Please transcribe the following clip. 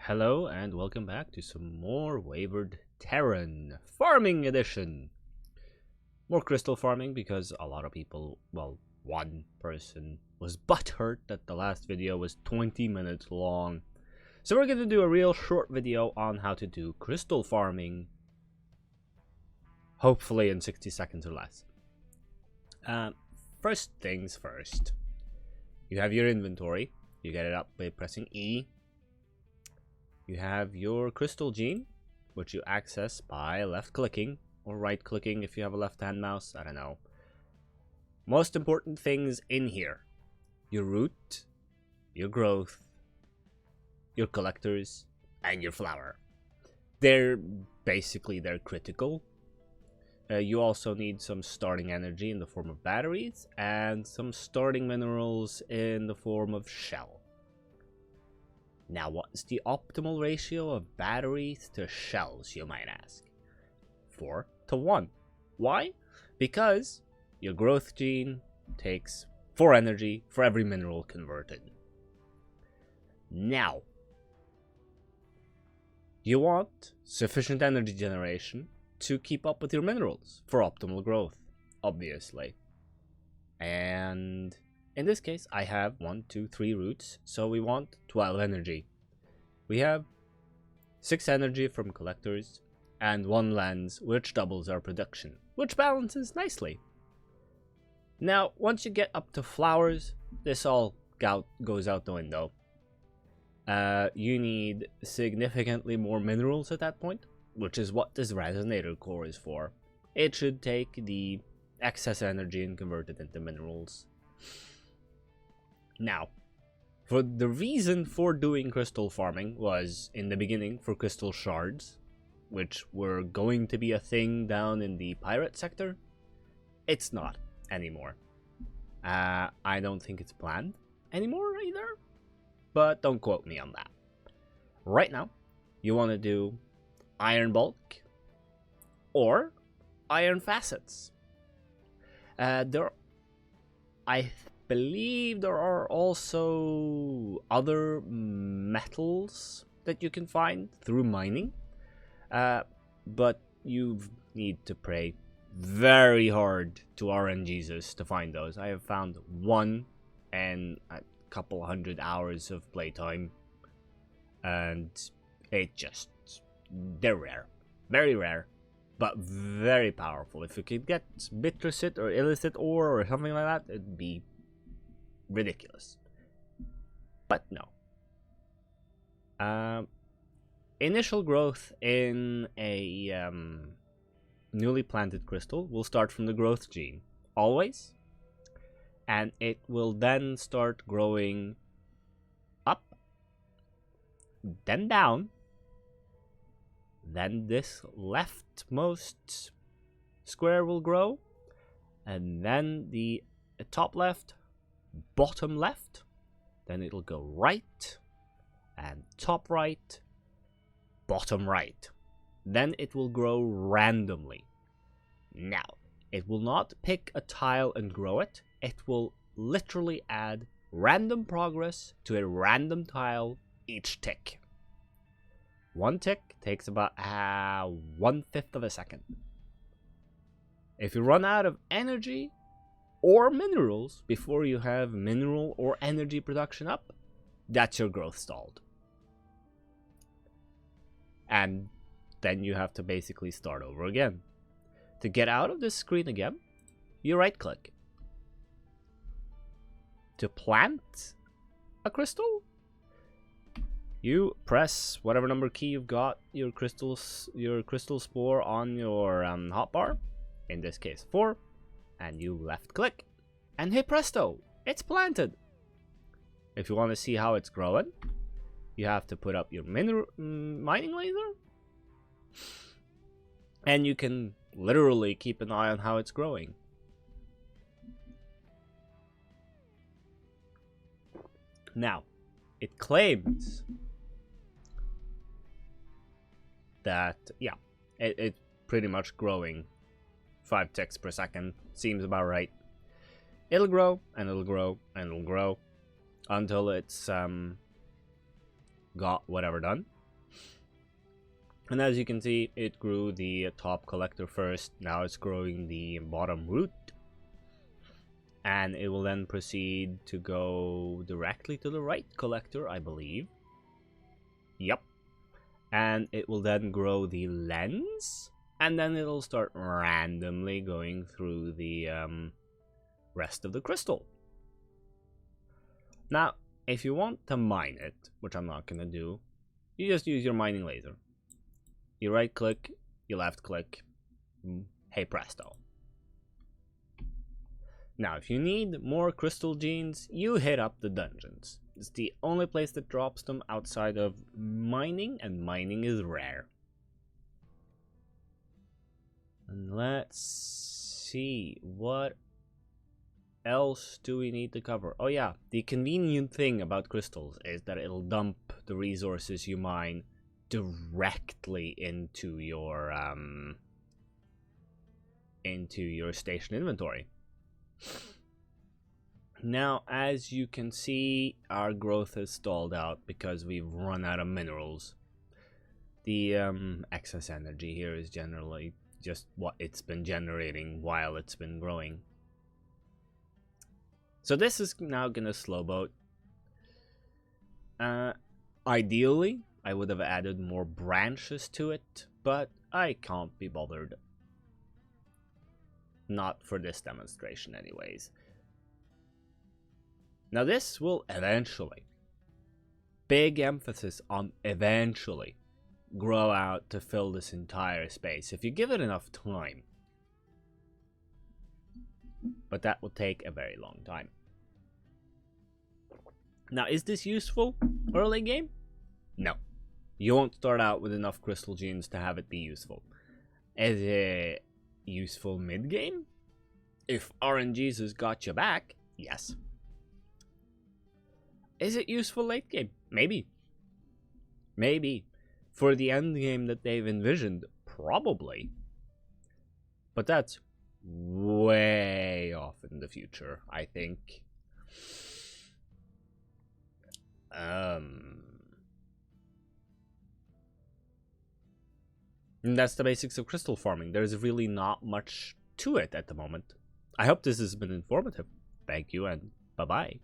Hello and welcome back to some more Wayward Terran Farming Edition. More crystal farming because a lot of people, well, one person was butthurt that the last video was 20 minutes long. So we're going to do a real short video on how to do crystal farming, hopefully in 60 seconds or less. First things first, you have your inventory. You get it up by pressing E. You have your crystal gene, which you access by left clicking or right clicking if you have a left hand mouse. I don't know. Most important things in here: your root, your growth, your collectors, and your flower. They're critical. You also need some starting energy in the form of batteries and some starting minerals in the form of shell. Now, what is the optimal ratio of batteries to shells, you might ask? 4 to 1. Why? Because your growth gene takes 4 energy for every mineral converted. Now, you want sufficient energy generation to keep up with your minerals for optimal growth, obviously. And in this case, I have 1, 2, 3 roots, so we want 12 energy. We have 6 energy from collectors, and 1 lens, which doubles our production, which balances nicely. Now, once you get up to flowers, this all goes out the window. You need significantly more minerals at that point, which is what this resonator core is for. It should take the excess energy and convert it into minerals. Now, for the reason for doing crystal farming was, in the beginning, for crystal shards, which were going to be a thing down in the pirate sector. It's not anymore. I don't think it's planned anymore either, but don't quote me on that. Right now, you want to do iron bulk or iron facets. I believe there are also other metals that you can find through mining, but you need to pray very hard to RNGesus to find those. I have found 1 and a couple hundred hours of playtime, and they're rare, very rare, but very powerful. If you could get bitricit or illicit ore or something like that, it'd be ridiculous. But no. Initial growth in a newly planted crystal will start from the growth gene, always, and it will then start growing up, then down, then this leftmost square will grow, and then the top left, bottom left, then it'll go right, and top right, bottom right. Then it will grow randomly. Now, it will not pick a tile and grow it. It will literally add random progress to a random tile each tick. 1 tick takes about 1/5 of a second. If you run out of energy or minerals before you have mineral or energy production up, that's your growth stalled. And then you have to basically start over again. To get out of this screen again, you right click. To plant a crystal, you press whatever number key you've got your crystal spore on your hotbar, in this case 4, and you left click, and hey presto, it's planted. If you want to see how it's growing, you have to put up your mining laser, and you can literally keep an eye on how it's growing. Now, it claims that, it's pretty much growing 5 ticks per second. Seems about right. It'll grow, and it'll grow, and it'll grow until it's got whatever done. And as you can see, it grew the top collector first. Now it's growing the bottom root. And it will then proceed to go directly to the right collector, I believe. Yep. And it will then grow the lens. And then it'll start randomly going through the rest of the crystal. Now, if you want to mine it, which I'm not going to do, you just use your mining laser. You right click, you left click, hey presto. Now, if you need more crystal genes, you hit up the dungeons. It's the only place that drops them outside of mining, and mining is rare. And let's see, what else do we need to cover? Oh yeah, the convenient thing about crystals is that it'll dump the resources you mine directly into your station inventory. Now, as you can see, our growth has stalled out because we've run out of minerals. The excess energy here is generally just what it's been generating while it's been growing. So this is now gonna slow boat. Ideally, I would have added more branches to it, but I can't be bothered. Not for this demonstration anyways. Now this will eventually, big emphasis on eventually, grow out to fill this entire space if you give it enough time. But that will take a very long time. Now, is this useful early game? No. You won't start out with enough crystal genes to have it be useful. Is it useful mid-game? If RNGs has got you back, yes. Is it useful late game? Maybe. Maybe. For the end game that they've envisioned, probably. But that's way off in the future, I think. And that's the basics of crystal farming. There's really not much to it at the moment. I hope this has been informative. Thank you and bye-bye.